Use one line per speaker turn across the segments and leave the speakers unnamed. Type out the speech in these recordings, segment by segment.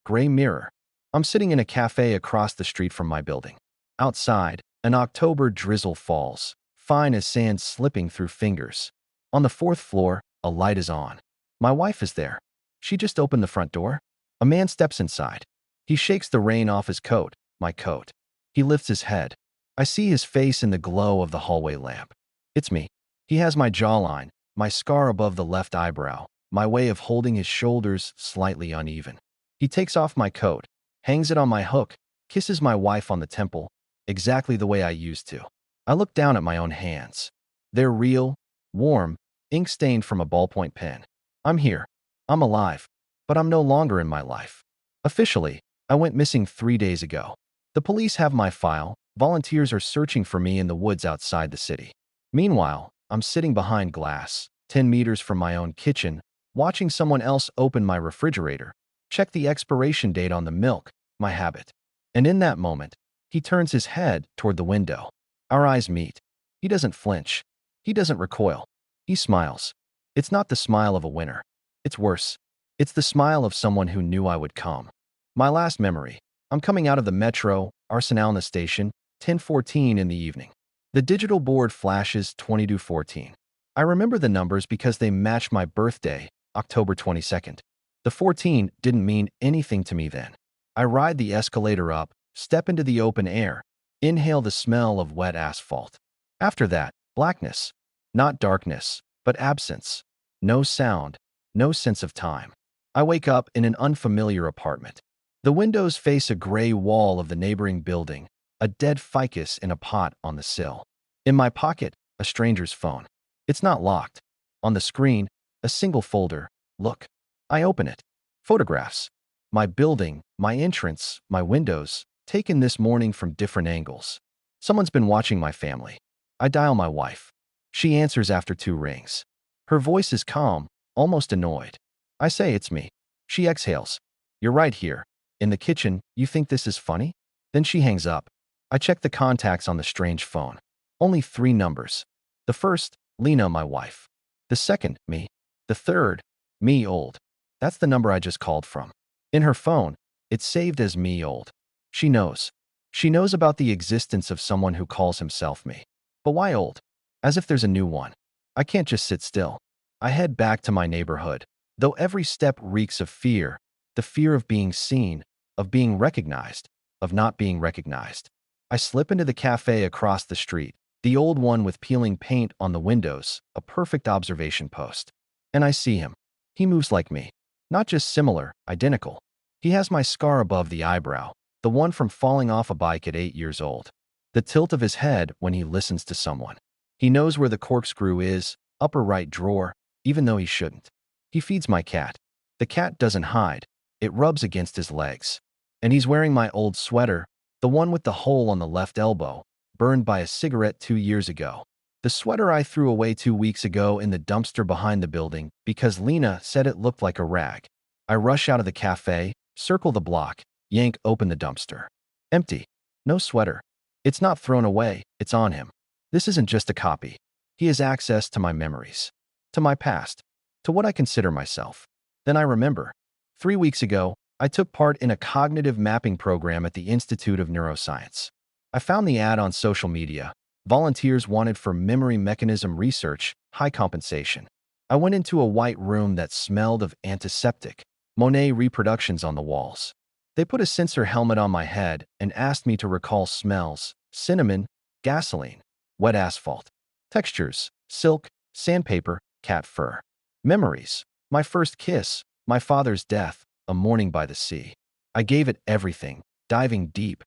Gray mirror. I'm sitting in a cafe across the street from my building. Outside, an October drizzle falls, fine as sand slipping through fingers. On the fourth floor, a light is on. My wife is there. She just opened the front door. A man steps inside. He shakes the rain off his coat, my coat. He lifts his head. I see his face in the glow of the hallway lamp. It's me. He has my jawline, my scar above the left eyebrow, my way of holding his shoulders slightly uneven. He takes off my coat, hangs it on my hook, kisses my wife on the temple, exactly the way I used to. I look down at my own hands. They're real, warm, ink-stained from a ballpoint pen. I'm here. I'm alive. But I'm no longer in my life. Officially, I went missing 3 days ago. The police have my file. Volunteers are searching for me in the woods outside the city. Meanwhile, I'm sitting behind glass, 10 meters from my own kitchen, watching someone else open my refrigerator, check the expiration date on the milk, my habit. And in that moment, he turns his head toward the window. Our eyes meet. He doesn't flinch. He doesn't recoil. He smiles. It's not the smile of a winner. It's worse. It's the smile of someone who knew I would come. My last memory. I'm coming out of the metro, Arsenal in the station, 10:14 in the evening. The digital board flashes 22:14. I remember the numbers because they match my birthday, October 22nd. The 14 didn't mean anything to me then. I ride the escalator up, step into the open air, inhale the smell of wet asphalt. After that, blackness. Not darkness, but absence. No sound, no sense of time. I wake up in an unfamiliar apartment. The windows face a gray wall of the neighboring building, a dead ficus in a pot on the sill. In my pocket, a stranger's phone. It's not locked. On the screen, a single folder. Look. I open it. Photographs. My building, my entrance, my windows, taken this morning from different angles. Someone's been watching my family. I dial my wife. She answers after 2 rings. Her voice is calm, almost annoyed. I say it's me. She exhales. You're right here. In the kitchen, you think this is funny? Then she hangs up. I check the contacts on the strange phone. Only 3 numbers. The first, Lena, my wife. The second, me. The third, me old. That's the number I just called from. In her phone, it's saved as me old. She knows. She knows about the existence of someone who calls himself me. But why old? As if there's a new one. I can't just sit still. I head back to my neighborhood. Though every step reeks of fear, the fear of being seen, of being recognized, of not being recognized. I slip into the cafe across the street, the old one with peeling paint on the windows, a perfect observation post. And I see him. He moves like me. Not just similar, identical. He has my scar above the eyebrow, the one from falling off a bike at 8 years old. The tilt of his head when he listens to someone. He knows where the corkscrew is, upper right drawer, even though he shouldn't. He feeds my cat. The cat doesn't hide. It rubs against his legs. And he's wearing my old sweater, the one with the hole on the left elbow, burned by a cigarette 2 years ago. The sweater I threw away 2 weeks ago in the dumpster behind the building because Lena said it looked like a rag. I rush out of the cafe, circle the block, yank open the dumpster. Empty. No sweater. It's not thrown away, it's on him. This isn't just a copy. He has access to my memories, to my past, to what I consider myself. Then I remember. 3 weeks ago, I took part in a cognitive mapping program at the Institute of Neuroscience. I found the ad on social media. Volunteers wanted for memory mechanism research, high compensation. I went into a white room that smelled of antiseptic, Monet reproductions on the walls. They put a sensor helmet on my head and asked me to recall smells, cinnamon, gasoline, wet asphalt, textures, silk, sandpaper, cat fur. Memories, my first kiss, my father's death, a morning by the sea. I gave it everything, diving deep,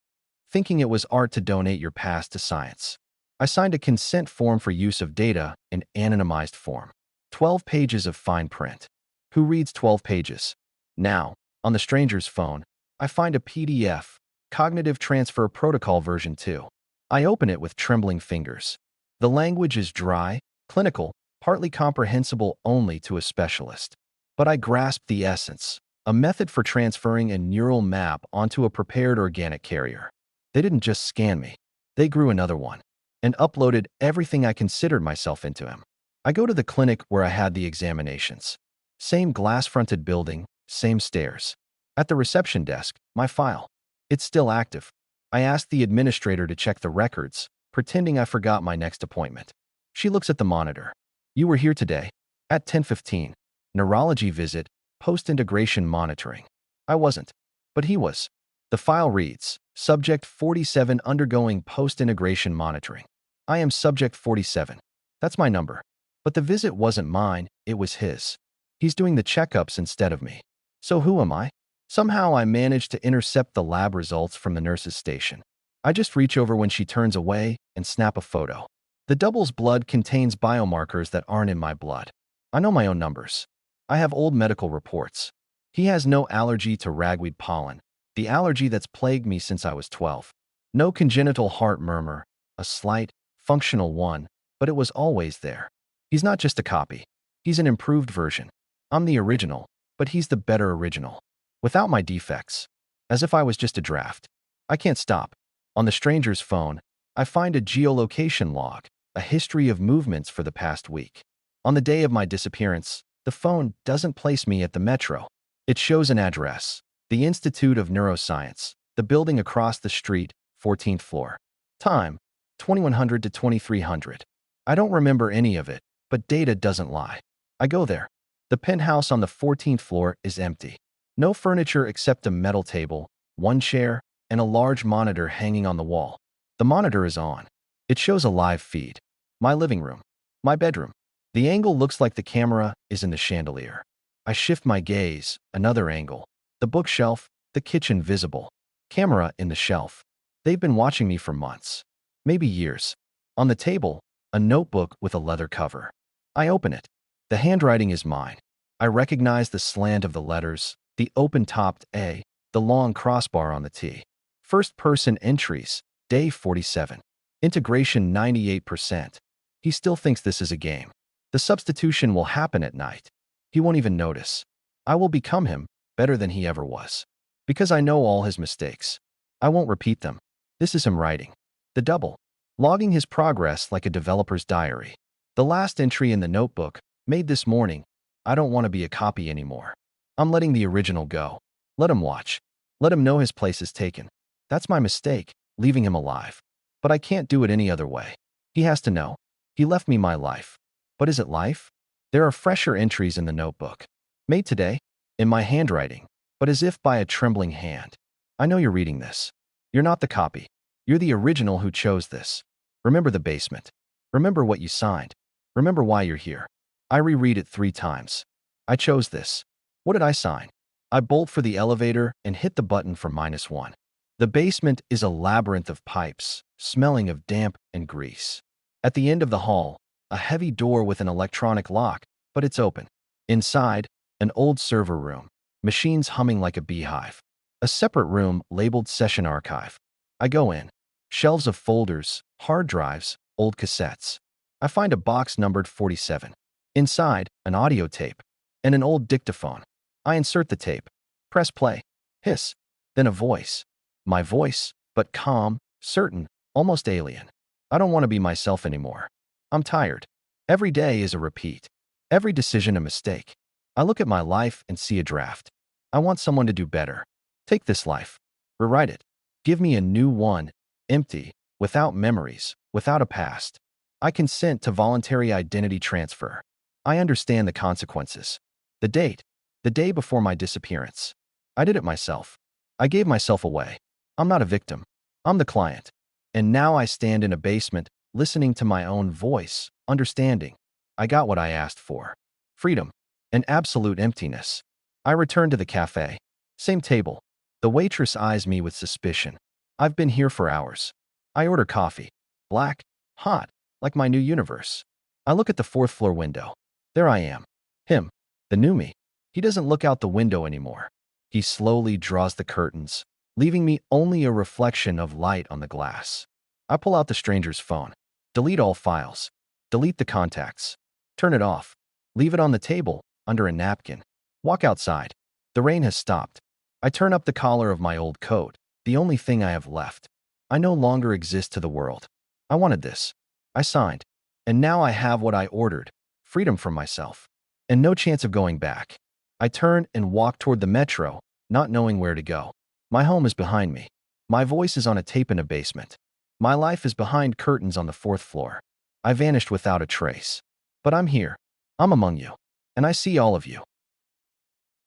thinking it was art to donate your past to science. I signed a consent form for use of data in anonymized form. 12 pages of fine print. Who reads 12 pages? Now, on the stranger's phone, I find a PDF, Cognitive Transfer Protocol version 2. I open it with trembling fingers. The language is dry, clinical, partly comprehensible only to a specialist. But I grasp the essence, a method for transferring a neural map onto a prepared organic carrier. They didn't just scan me. They grew another one and uploaded everything I considered myself into him. I go to the clinic where I had the examinations. Same glass-fronted building, same stairs. At the reception desk, my file. It's still active. I asked the administrator to check the records, pretending I forgot my next appointment. She looks at the monitor. You were here today. At 10:15. Neurology visit, post-integration monitoring. I wasn't. But he was. The file reads, Subject 47 undergoing post-integration monitoring. I am Subject 47. That's my number. But the visit wasn't mine, it was his. He's doing the checkups instead of me. So who am I? Somehow I managed to intercept the lab results from the nurse's station. I just reach over when she turns away and snap a photo. The double's blood contains biomarkers that aren't in my blood. I know my own numbers. I have old medical reports. He has no allergy to ragweed pollen, the allergy that's plagued me since I was 12. No congenital heart murmur, a slight, functional one, but it was always there. He's not just a copy. He's an improved version. I'm the original, but he's the better original. Without my defects. As if I was just a draft. I can't stop. On the stranger's phone, I find a geolocation log, a history of movements for the past week. On the day of my disappearance, the phone doesn't place me at the metro. It shows an address, the Institute of Neuroscience, the building across the street, 14th floor. Time, 2100 to 2300. I don't remember any of it, but data doesn't lie. I go there. The penthouse on the 14th floor is empty. No furniture except a metal table, one chair, and a large monitor hanging on the wall. The monitor is on. It shows a live feed. My living room. My bedroom. The angle looks like the camera is in the chandelier. I shift my gaze, another angle. The bookshelf, the kitchen visible. Camera in the shelf. They've been watching me for months. Maybe years. On the table, a notebook with a leather cover. I open it. The handwriting is mine. I recognize the slant of the letters, the open-topped A, the long crossbar on the T. First-person entries, day 47. Integration 98%. He still thinks this is a game. The substitution will happen at night. He won't even notice. I will become him, better than he ever was. Because I know all his mistakes. I won't repeat them. This is him writing. The double. Logging his progress like a developer's diary. The last entry in the notebook, made this morning, I don't want to be a copy anymore. I'm letting the original go. Let him watch. Let him know his place is taken. That's my mistake, leaving him alive. But I can't do it any other way. He has to know. He left me my life. But is it life? There are fresher entries in the notebook. Made today, in my handwriting, but as if by a trembling hand. I know you're reading this. You're not the copy. You're the original who chose this. Remember the basement. Remember what you signed. Remember why you're here. I reread it 3 times. I chose this. What did I sign? I bolt for the elevator and hit the button for -1. The basement is a labyrinth of pipes, smelling of damp and grease. At the end of the hall, a heavy door with an electronic lock, but it's open. Inside, an old server room, machines humming like a beehive. A separate room labeled Session Archive. I go in. Shelves of folders, hard drives, old cassettes. I find a box numbered 47. Inside, an audio tape and an old dictaphone. I insert the tape. Press play. Hiss. Then a voice. My voice, but calm, certain, almost alien. I don't want to be myself anymore. I'm tired. Every day is a repeat. Every decision a mistake. I look at my life and see a draft. I want someone to do better. Take this life. Rewrite it. Give me a new one, empty, without memories, without a past. I consent to voluntary identity transfer. I understand the consequences. The date. The day before my disappearance. I did it myself. I gave myself away. I'm not a victim. I'm the client. And now I stand in a basement, listening to my own voice, understanding. I got what I asked for. Freedom. And absolute emptiness. I return to the cafe. Same table. The waitress eyes me with suspicion. I've been here for hours. I order coffee. Black, hot, like my new universe. I look at the 4th floor window. There I am. Him. The new me. He doesn't look out the window anymore. He slowly draws the curtains, leaving me only a reflection of light on the glass. I pull out the stranger's phone. Delete all files. Delete the contacts. Turn it off. Leave it on the table, under a napkin. Walk outside. The rain has stopped. I turn up the collar of my old coat, the only thing I have left. I no longer exist to the world. I wanted this. I signed. And now I have what I ordered. Freedom from myself. And no chance of going back. I turn and walk toward the metro, not knowing where to go. My home is behind me. My voice is on a tape in a basement. My life is behind curtains on the fourth floor. I vanished without a trace. But I'm here. I'm among you. And I see all of you.